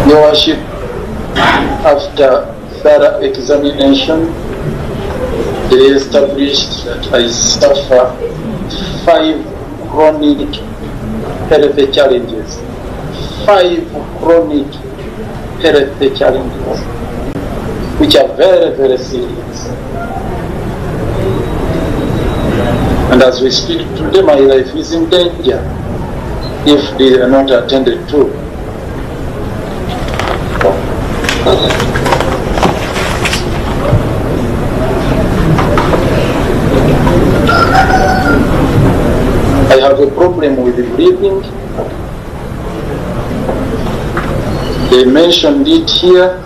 Your Worship, after thorough examination, they established that I suffer 5 chronic health challenges. 5 chronic health challenges, which are very, very serious. And as we speak today, my life is in danger if they are not attended to. I have a problem with breathing. They mentioned it here.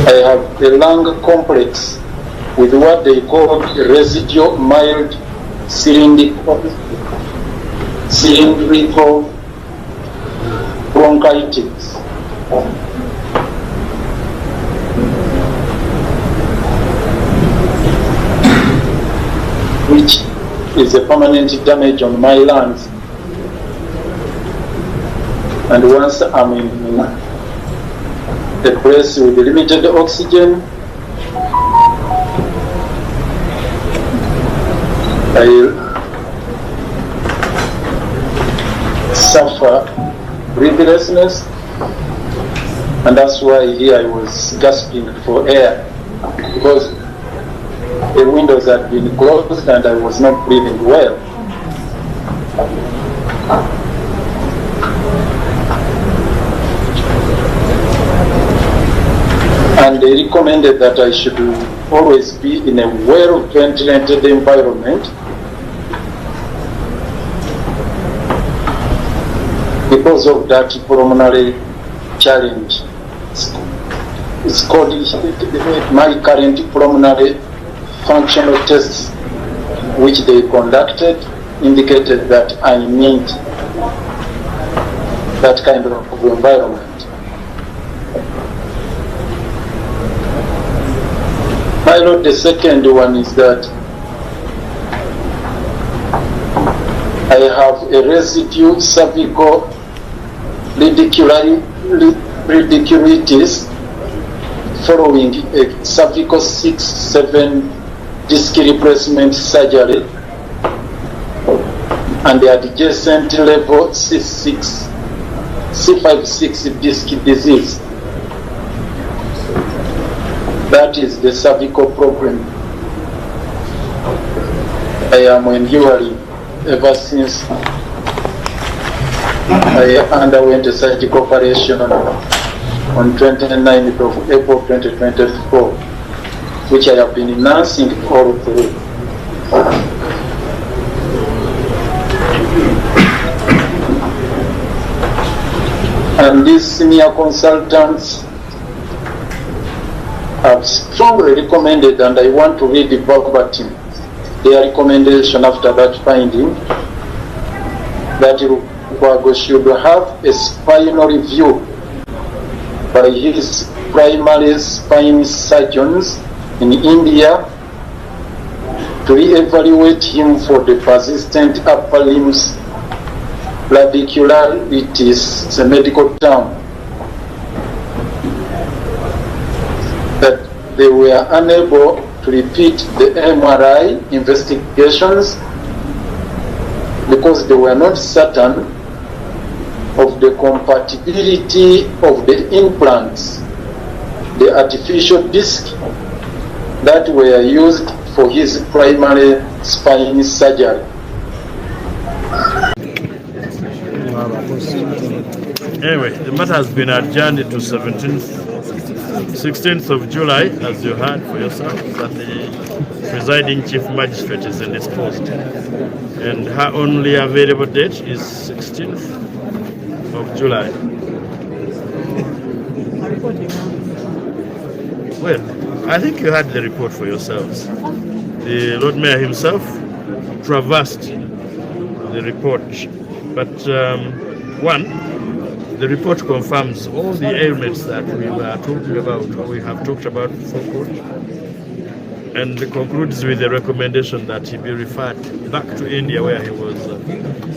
I have a lung complex with what they call residual mild cylindrical bronchitis. Which is a permanent damage on my lungs. And once I'm in a place with limited oxygen, I suffer breathlessness, and that's why here I was gasping for air, because the windows had been closed and I was not breathing well. And they recommended that I should always be in a well-ventilated environment, because of that pulmonary challenge. It's called my current pulmonary functional tests, which they conducted, indicated that I need that kind of environment. My Lord, the second one is that I have a residue cervical radiculitis following a cervical 6-7 disc replacement surgery and the adjacent level C5-6 disc disease. That is the cervical problem I am enduring ever since I underwent a surgical operation on 29th of April 2024, which I have been nursing all through. And these senior consultants have strongly recommended, and I want to read the verbatim, their recommendation after that finding, that Lukwago should have a spinal review by his primary spine surgeons in India to re-evaluate him for the persistent upper limbs radiculitis. It's a medical term. That they were unable to repeat the MRI investigations because they were not certain of the compatibility of the implants, the artificial disc that were used for his primary spine surgery. Anyway, the matter has been adjourned to 16th of July, as you heard for yourself, that the presiding chief magistrate is indisposed. And her only available date is 16th of July. Well, I think you had the report for yourselves. The Lord Mayor himself traversed the report. But the report confirms all the ailments that we were talking about, or we have talked about before court. and concludes with a recommendation that he be referred back to India where he was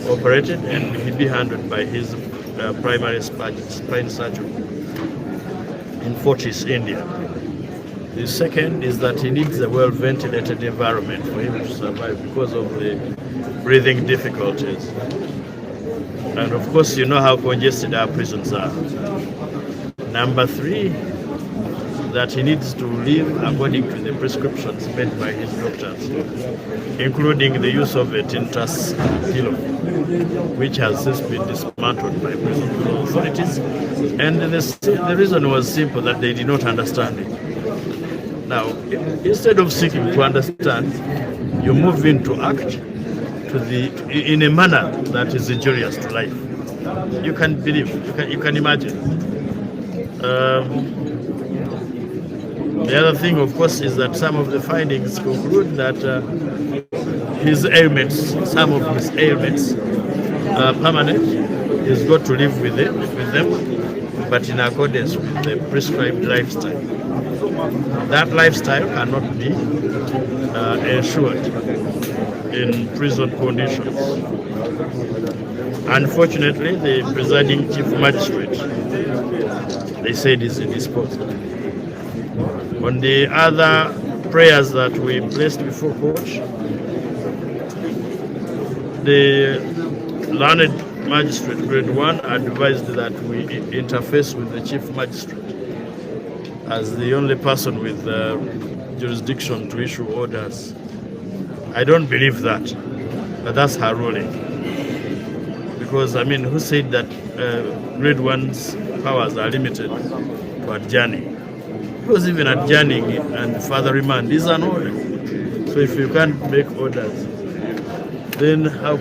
operated, and he be handled by his primary spine surgeon in Fortis, India. The second is that he needs a well-ventilated environment for him to survive because of the breathing difficulties. And of course, you know how congested our prisons are. Number 3, that he needs to live according to the prescriptions made by his doctors, including the use of a tinnitus pillow, which has since been dismantled by prison authorities. And the reason was simple, that they did not understand it. Now, instead of seeking to understand, you move in to act in a manner that is injurious to life. You can believe, you can imagine. The other thing, of course, is that some of the findings conclude that his ailments, some of his ailments are permanent. He's got to live with them, but in accordance with the prescribed lifestyle. That lifestyle cannot be ensured in prison conditions. Unfortunately, the presiding chief magistrate, they said, is indisposed. On the other prayers that we placed before court, the learned magistrate, grade 1, advised that we interface with the chief magistrate as the only person with jurisdiction to issue orders. I don't believe that, but that's her ruling. Because, I mean, who said that grade 1's powers are limited to adjourning? Because even adjourning and further remand is an order. So if you can't make orders, then how?